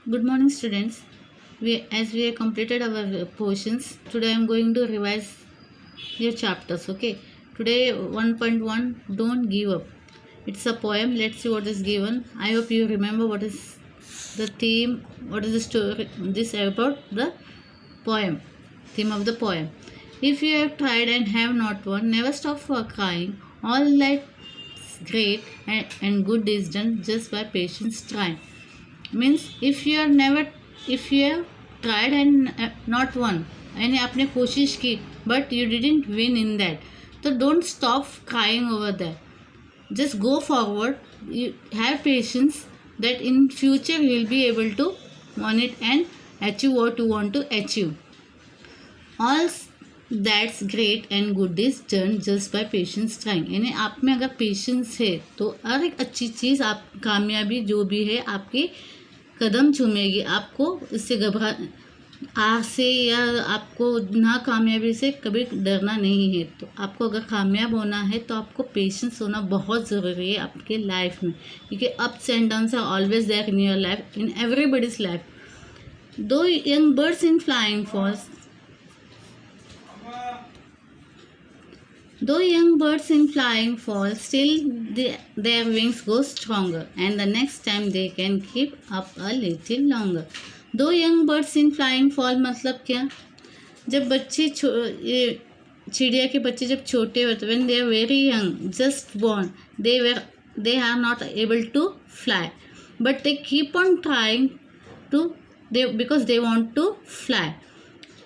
Good morning, students. As we have completed our portions, today I am going to revise your chapters. Okay. Today 1.1. Don't give up. It's a poem. Let's see what is given. I hope you remember what is the theme. What is the story? This about the poem. Theme of the poem. If you have tried and have not won, never stop for crying. All that's great and good is done just by patience trying. Means if you have tried and not won यानी आपने कोशिश की but you didn't win in that, तो don't stop crying over that, just go forward, you have patience that in future you will be able to won it and achieve what you want to achieve. All that's great and good is done just by patience trying. यानी आप में अगर patience है तो हर एक अच्छी चीज़, आप कामयाबी जो भी है आपकी कदम चूमेगी. आपको इससे घबरा आज से या आपको नाकामयाबी से कभी डरना नहीं है. तो आपको अगर कामयाब होना है तो आपको पेशेंस होना बहुत ज़रूरी है आपके लाइफ में, क्योंकि ups and downs are always there in your life, in everybody's life. Though young birds in flying falls Though young birds in flying fall, still their wings go stronger, and the next time they can keep up a little longer. Though young birds in flying fall मतलब क्या? जब बच्चे ये चिड़िया के बच्चे जब छोटे होते, when they are very young, just born, they are not able to fly, but they keep on trying because they want to fly.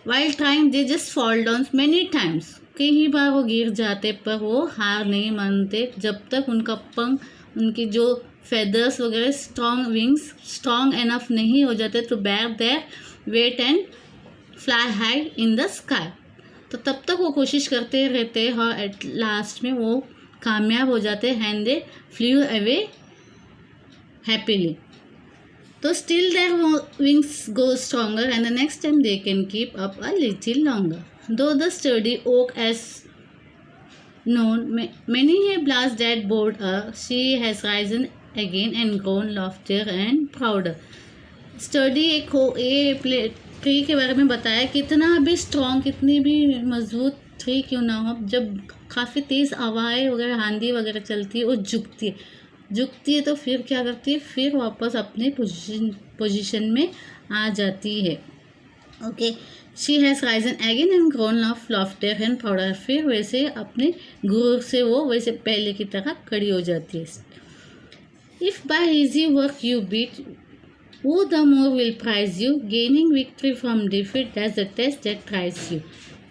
While trying, they just fall down many times. कई बार वो गिर जाते पर वो हार नहीं मानते जब तक उनका पंख, उनकी जो फेदर्स वगैरह स्ट्रॉन्ग एनफ नहीं हो जाते to bear there wait and fly high in the sky. तो तब तक वो कोशिश करते रहते हैं और एट लास्ट में वो कामयाब हो जाते हैं and they flew away happily. तो still their wings go stronger and the next time they can keep up a little longer. Though the sturdy oak as known, many a blast that bored her, she has risen again and grown loftier and prouder. Sturdy एक tree के बारे में बताया, कितना भी strong, कितनी भी मजबूत ट्री क्यों ना हो, जब काफ़ी तेज़ हवाएं वगैरह, आंधी वगैरह चलती है, वो झुकती है तो फिर क्या करती है, फिर वापस अपने पोजीशन में आ जाती है. Okay, she has Ryzen again and grown of laughter and prouder. फिर वैसे अपने गुरूर से वो वैसे पहले की तरह खड़ी हो जाती है. If by easy work you beat, who the more will prize you, gaining victory from defeat, that's the test that tries you.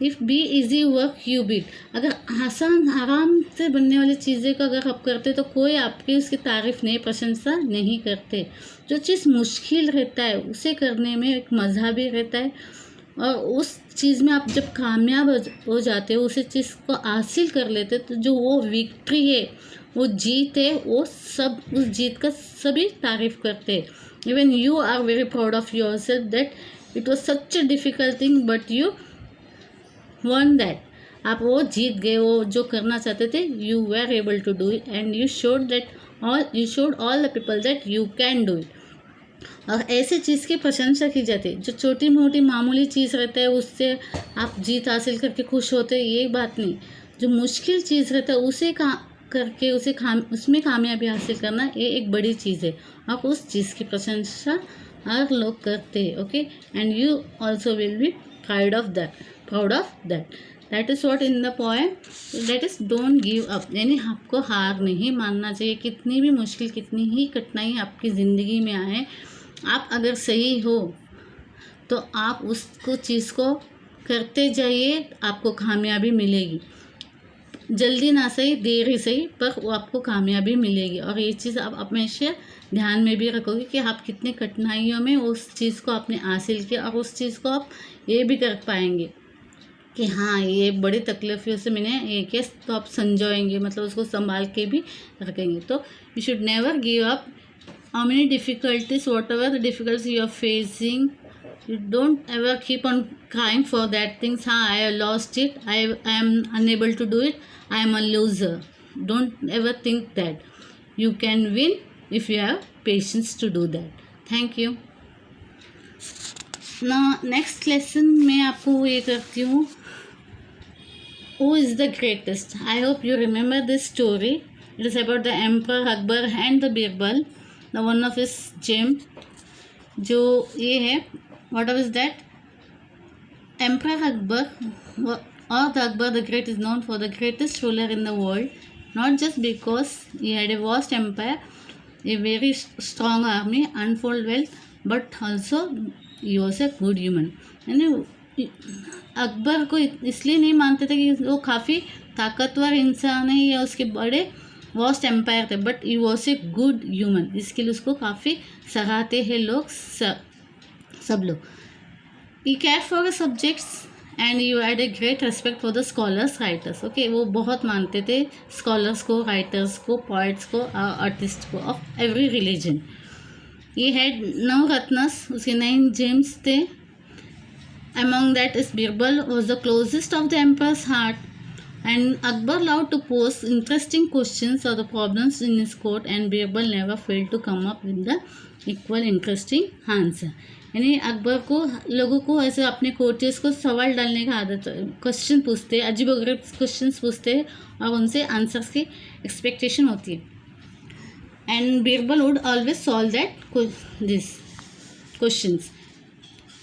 If be easy work you beat, अगर आसान आराम से बनने वाली चीज़ें का अगर आप करते तो कोई आपकी उसकी तारीफ़ नहीं, प्रशंसा नहीं करते. जो चीज़ मुश्किल रहता है उसे करने में एक मज़ा भी रहता है, और उस चीज़ में आप जब कामयाब हो जाते हो, उस चीज़ को हासिल कर लेते, तो जो वो विक्ट्री है, वो जीत है, वो सब उस जीत का सभी तारीफ़ करते हैं. Even you are very proud of yourself that it was such a difficult thing but you won that. आप वो जीत गए, वो जो करना चाहते थे, you were able to do it and you showed all the people that you can do it. और ऐसे चीज़ की प्रशंसा की जाती है. जो छोटी मोटी मामूली चीज़ रहता है उससे आप जीत हासिल करके खुश होते हैं, ये बात नहीं. जो मुश्किल चीज़ रहता है उसे करके उसमें कामयाबी हासिल करना, ये एक बड़ी चीज़ है. आप उस चीज़ की प्रशंसा हर लोग करते हैं. Okay, and you also will be proud of that. That is what in the poem, that is don't give up. यानी आपको हार नहीं मानना चाहिए. कितनी भी मुश्किल, कितनी ही कठिनाई आपकी ज़िंदगी में आए, आप अगर सही हो तो आप उसको चीज़ को करते जाइए, आपको कामयाबी मिलेगी. जल्दी ना सही, देर ही सही, पर वो आपको कामयाबी मिलेगी. और ये चीज़ आप हमेशा ध्यान में भी रखोगे कि आप कितने कठिनाइयों में उस चीज़ को आपने हासिल किया, और उस चीज़ को आप ये भी कर पाएंगे कि हाँ, ये बड़ी तकलीफ़ों से मैंने ये किया, तो आप समझाएंगे, मतलब उसको संभाल के भी रखेंगे. तो you should never give up. How many difficulties, whatever the difficulties you are facing, you don't ever keep on crying for that things. I have lost it, I am unable to do it, I am a loser. Don't ever think that. You can win if you have patience to do that. Thank you. ना next lesson में आपको ये करती हूँ, who is the greatest. I hope you remember this story. It is about the emperor Akbar and the Birbal, the one of his gem. जो ये है, what is that? Emperor Akbar or the Akbar the Great is known for the greatest ruler in the world, not just because he had a vast empire, a very strong army, untold wealth, but also he was a good human. यानी अकबर को इसलिए नहीं मानते थे कि वो काफ़ी ताकतवर इंसान है या उसके बड़े वास्ट एम्पायर थे, but he was a good human. इसके लिए उसको काफ़ी सराहते हैं लोग, सब लोग. He care for subjects and you had a great respect for the scholars, writers. Okay, वो बहुत मानते थे स्कॉलर्स को, राइटर्स को, पोइट्स को, आर्टिस्ट को ऑफ एवरी रिलीजन. ये हैड 9 रत्नस, उसके 9 जेम्स थे. Among that is Birbal was the closest of the emperor's heart, and Akbar love to pose interesting questions और the problems in his court, and Birbal never failed to come up with the equal interesting answer. यानी अकबर को लोगों को ऐसे अपने courtiers को सवाल डालने का आदत, क्वेश्चन पूछते, अजीबोगरीब क्वेश्चन पूछते और उनसे आंसर्स की एक्सपेक्टेशन होती है. And Birbal would always solve that this questions.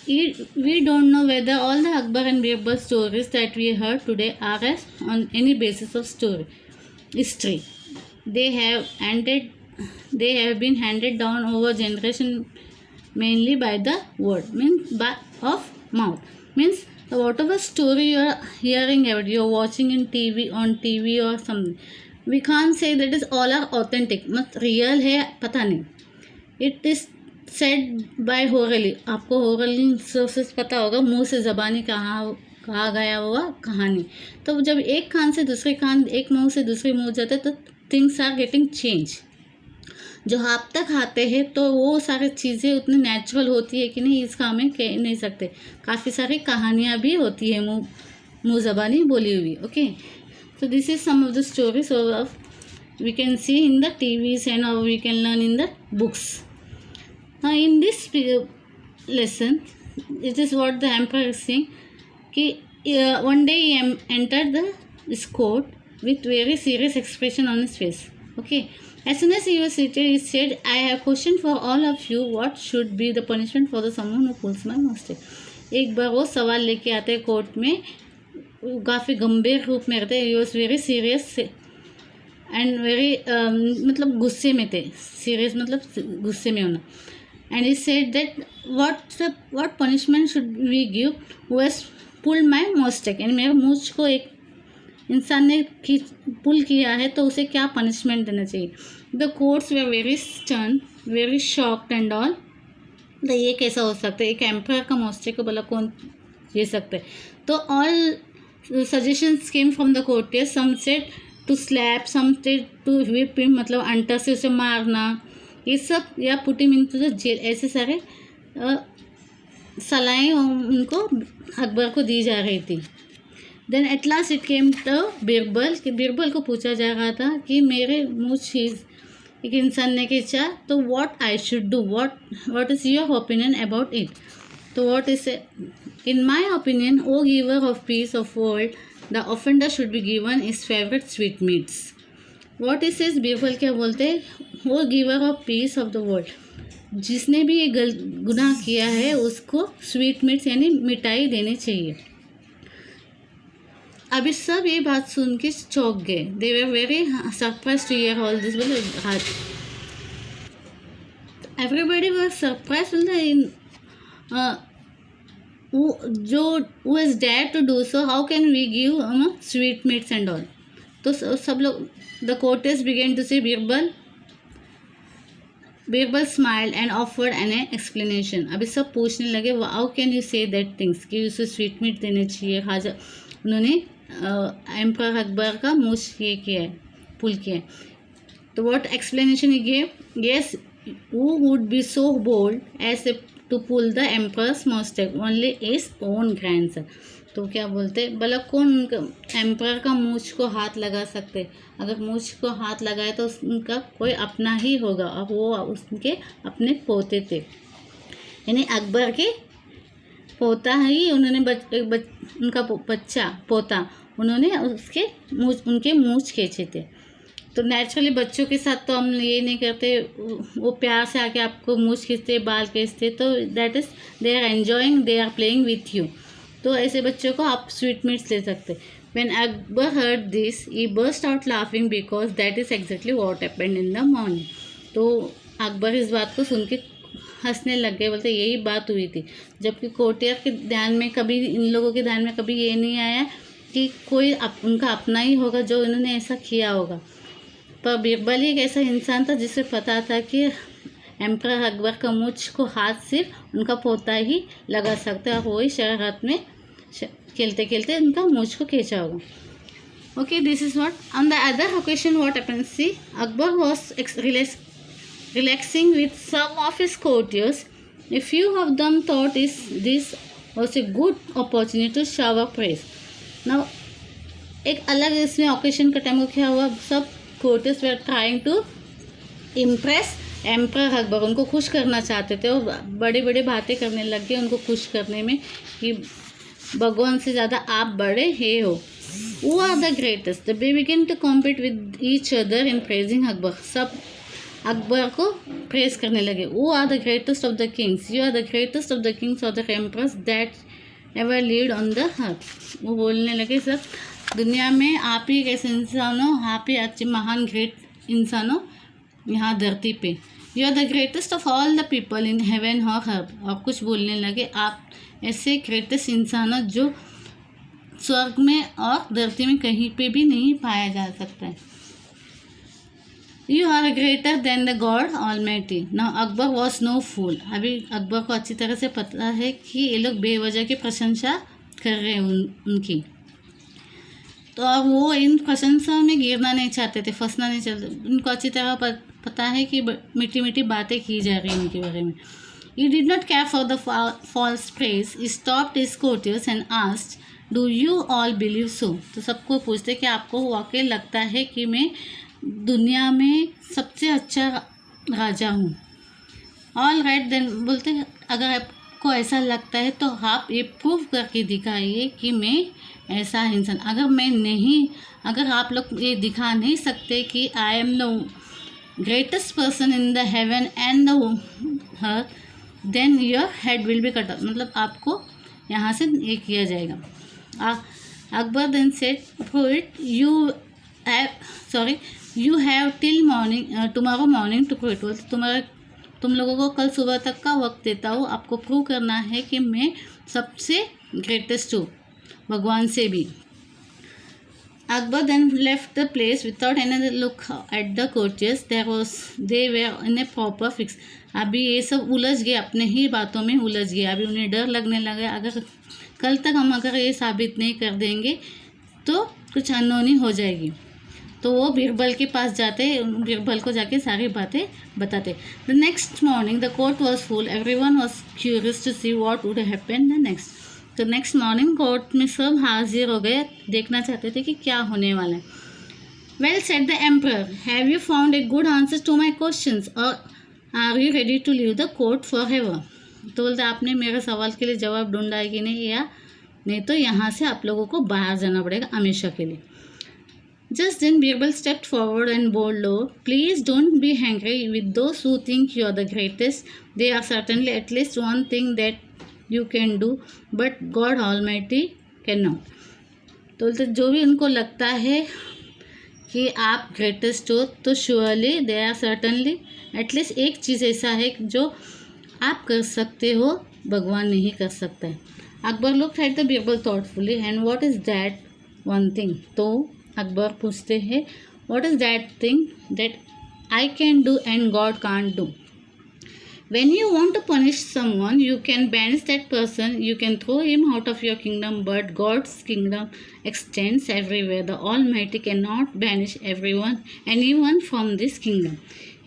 We don't know whether all the Akbar and Birbal stories that we heard today are on any basis of history. They have been handed down over generation, mainly by the word, means by of mouth. Means whatever story you are hearing about, you are watching on TV or something, we can't say that is all are authentic, मतलब real है पता नहीं. It is said by होरली. आपको होरली sources पता होगा, मुंह से ज़बानी कहा गया हुआ कहानी. तो जब एक कान से दूसरे कान, एक मुंह से दूसरे मुंह जाते तो थिंग्स आर गेटिंग चेंज. जो आप तक आते हैं तो वो सारी चीज़ें उतनी नेचुरल होती है कि नहीं, इसका हमें कह नहीं सकते. काफ़ी सारी कहानियाँ भी होती है मुंह ज़बानी बोली हुई. Okay, so this is some of the stories of we can see in the TVs and we can learn in the books. Now in this lesson, it is what the emperor is saying कि one day he entered this court with very serious expression on his face. Okay, as soon as he was seated, he said, I have question for all of you. What should be the punishment for the someone who pulls my mustache? एक बार वो सवाल लेके आते हैं court में, काफ़ी गंभीर रूप में रहते हैं. He was very serious and very मतलब गुस्से में थे. सीरियस मतलब गुस्से में होना. And he said that what punishment should we give who has pulled my mustache? यानी मेरे मूछ को एक इंसान ने पुल किया है तो उसे क्या पनिशमेंट देना चाहिए. The courts way very stern, very shocked and all. तो ये कैसा हो सकता है, एक एम्पर का मुस्टेक को भला कौन ये सकता है. तो all suggestions came from the courtiers. Some said to slap, some said to whip him, मतलब अंटर से उसे मारना, ये सब, या put him into the jail. ऐसे सारे सलाहें उनको अकबर को दी जा रही थी. Then at last it came to Birbal, कि बीरबल को पूछा जा रहा था कि मेरे मूछ एक इंसान ने खींचा तो what I should do, what is your opinion about it. तो what is in my opinion, O giver of peace of world, the offender should be given is favourite sweetmeats. What is is Birbal क्या बोलते हैं, वो giver of peace of the world, जिसने भी ये गुनाह किया है उसको स्वीट मीट्स यानी मिठाई देनी चाहिए. अभी सब ये बात सुन के चौंक गए. They were very surprise to hear all this. बोले एवरीबडी वर सरप्राइज. जो who is dare to do so, how can we give sweetmeats and all. तो सब लोग, the courtiers began to say Birbal smiled and offered an explanation. अभी सब पूछने लगे how can you say that things, कि उसे स्वीट मीट देने चाहिए. खाजा उन्होंने एम्पर अकबर का मूछ ये किया है, पुल किया है. तो what explanation he gave, yes who would be so bold as to pull the emperor's mustache, only his own grandson. तो क्या बोलते, भला कौन एम्पर का मूछ को हाथ लगा सकते. अगर मूछ को हाथ लगाए तो उनका कोई अपना ही होगा, और वो उसके अपने पोते थे. यानी अकबर के पोता ही उन्होंने उनका बच्चा पोता उन्होंने उनके मूंछ खींचे थे। तो नेचुरली बच्चों के साथ तो हम ये नहीं करते, वो प्यार से आके आपको मूंछ खींचते, बाल खींचते, तो that is they are enjoying, they are playing with you. तो ऐसे बच्चों को आप स्वीट मीट्स दे सकते। When Akbar heard this, he burst out laughing because that is exactly what happened in the morning. तो अकबर इस बात को सुन के हंसने लग गए, बोलते यही बात हुई थी। जबकि कोटियार के ध्यान में कभी, इन लोगों के ध्यान में कभी ये नहीं आया कि कोई उनका अपना ही होगा जो इन्होंने ऐसा किया होगा। पर बीरबल एक ऐसा इंसान था जिसे पता था कि एम्परर अकबर का मूंछ को हाथ सिर्फ उनका पोता ही लगा सकता है, और वही शरारत में खेलते खेलते उनका मूंछ को खींचा होगा। Okay, this is what on the other occasion what happens, see Akbar was relaxing with some of his courtiers. A few of them thought this was a good opportunity to shower praise. Now, एक अलग इसमें occasion का time को क्या हुआ, सब courtiers were trying to impress emperor Akbar, उनको खुश करना चाहते थे और बड़ी बड़ी बातें करने लग गए उनको खुश करने में कि भगवान से ज़्यादा आप बड़े हे हो। Who are the greatest? They begin to compete with each other in praising Akbar. सब अकबर को प्रेस करने लगे। Who are the greatest of the kings? You are the greatest of the kings or the emperors that ever lived on the earth। वो बोलने लगे सब दुनिया में आप ही एक ऐसे इंसान हो, आप ही अच्छे महान ग्रेट इंसान हो यहाँ धरती पे। You are the greatest of all the people in heaven और अर्थ। और कुछ बोलने लगे आप ऐसे ग्रेटेस्ट इंसान हो जो स्वर्ग में और धरती में कहीं पे भी नहीं पाया जा सकता है। You are greater than the God almighty. Now Akbar was no fool. अभी अकबर को अच्छी तरह से पता है कि ये लोग बेवजह की प्रशंसा कर रहे हैं उनकी, तो अब वो इन प्रशंसा में गिरना नहीं चाहते थे, फंसना नहीं चाहते। उनको अच्छी तरह पता है कि मीठी मीठी बातें की जा रही हैं उनके बारे में। He did not care for the false praise. He stopped his courtiers and asked, "Do you all believe so?" तो सबको पूछते कि आपको वाकई लगता है कि मैं दुनिया में सबसे अच्छा राजा हूँ। ऑल राइट देन, बोलते अगर आपको ऐसा लगता है तो आप ये प्रूव करके दिखाइए कि मैं ऐसा इंसान, अगर आप लोग ये दिखा नहीं सकते कि I am the greatest person in the heaven and the earth, then your head will be cut off, मतलब आपको यहाँ से ये किया जाएगा। Akbar then said, prove it, you have till morning tomorrow morning to prove it. बोलते तुम लोगों को कल सुबह तक का वक्त देता हूँ, आपको प्रूव करना है कि मैं सबसे ग्रेटेस्ट हूँ भगवान से भी। Akbar then left the place without another look at the courtiers. They were in a proper fix. अभी ये सब उलझ गए, अपने ही बातों में उलझ गए। अभी उन्हें डर लगने लगा, अगर कल तक हम ये साबित नहीं कर देंगे तो कुछ अनहोनी हो जाएगी। तो वो बीरबल के पास जाते, बीरबल को जाके सारी बातें बताते। The next morning the court was full, everyone was curious to see what would happen the next. तो नेक्स्ट मॉर्निंग कोर्ट में सब हाजिर हो गए, देखना चाहते थे कि क्या होने वाला है। Well said the emperor, have you found a good answer to my questions और are you ready to leave the court forever. तो बोलते आपने मेरे सवाल के लिए जवाब ढूंढा है कि नहीं, या नहीं तो यहाँ से आप लोगों को बाहर जाना पड़ेगा हमेशा के लिए। Just then Birbal stepped forward and bowed low. Please don't be angry with those who think you are the greatest. There are certainly at least one thing that you can do, but God Almighty cannot. तो जो भी उनको लगता है कि आप greatest हो, तो surely there are certainly at least एक चीज़ ऐसा है जो आप कर सकते हो, भगवान नहीं कर सकता है। Akbar looked at the Birbal thoughtfully and what is that one thing. तो अकबर पूछते हैं, what is that thing that I can do and God can't do. When you want to punish someone, you can banish that person, you can throw him out of your kingdom, but God's kingdom extends everywhere. The Almighty cannot banish anyone from this kingdom.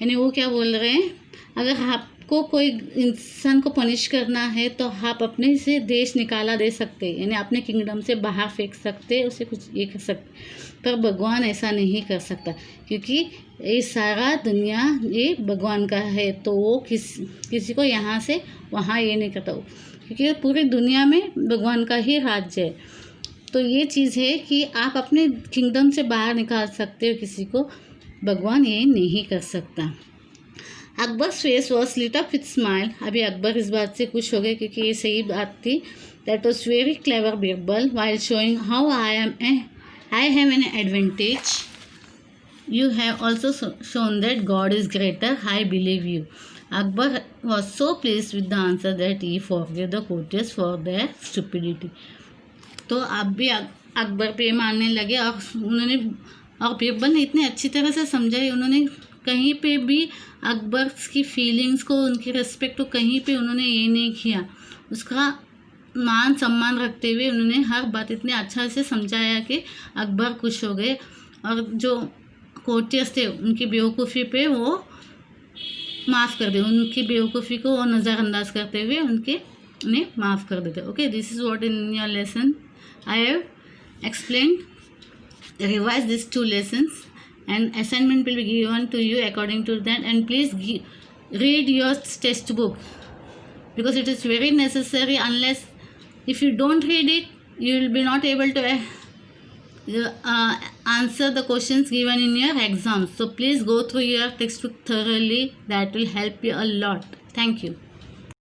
यानी वो क्या बोल रहे हैं, अगर आपको आपको कोई इंसान को पनिश करना है तो आप अपने से देश निकाला दे सकते, यानी अपने किंगडम से बाहर फेंक सकते, उसे कुछ ये कर सकते। पर भगवान ऐसा नहीं कर सकता, क्योंकि ये सारा दुनिया ये भगवान का है, तो वो किसी को यहाँ से वहाँ ये नहीं करता, क्योंकि पूरी दुनिया में भगवान का ही राज्य है। तो ये चीज़ है कि आप अपने किंगडम से बाहर निकाल सकते हो किसी को, भगवान ये नहीं कर सकता। Akbar's face was lit up with smile. अभी अकबर इस बात से खुश हो गए क्योंकि ये सही बात थी। That was very clever Birbal while showing how I have an advantage. You have also shown that God is greater. I believe you. Akbar was so pleased with the answer that he forgave the courtiers for their stupidity. तो अब भी अकबर पे मानने लगे और बीरबल ने इतने अच्छी तरह से समझाई, उन्होंने कहीं पे भी अकबर की फीलिंग्स को, उनकी रेस्पेक्ट को कहीं पे उन्होंने ये नहीं किया, उसका मान सम्मान रखते हुए उन्होंने हर बात इतने अच्छा से समझाया कि अकबर खुश हो गए। और जो कोर्टियर्स थे उनकी बेवकूफ़ी पे वो माफ़ कर दे, उनकी बेवकूफ़ी को वो नज़रअंदाज करते हुए उन्हें माफ़ कर देते। Okay, this is what in your lesson I have explain. Revise this 2 lessons and assignment will be given to you according to that, and please read your textbook because it is very necessary. Unless if you don't read it, you will be not able to answer the questions given in your exams. So please go through your textbook thoroughly. That will help you a lot. Thank you.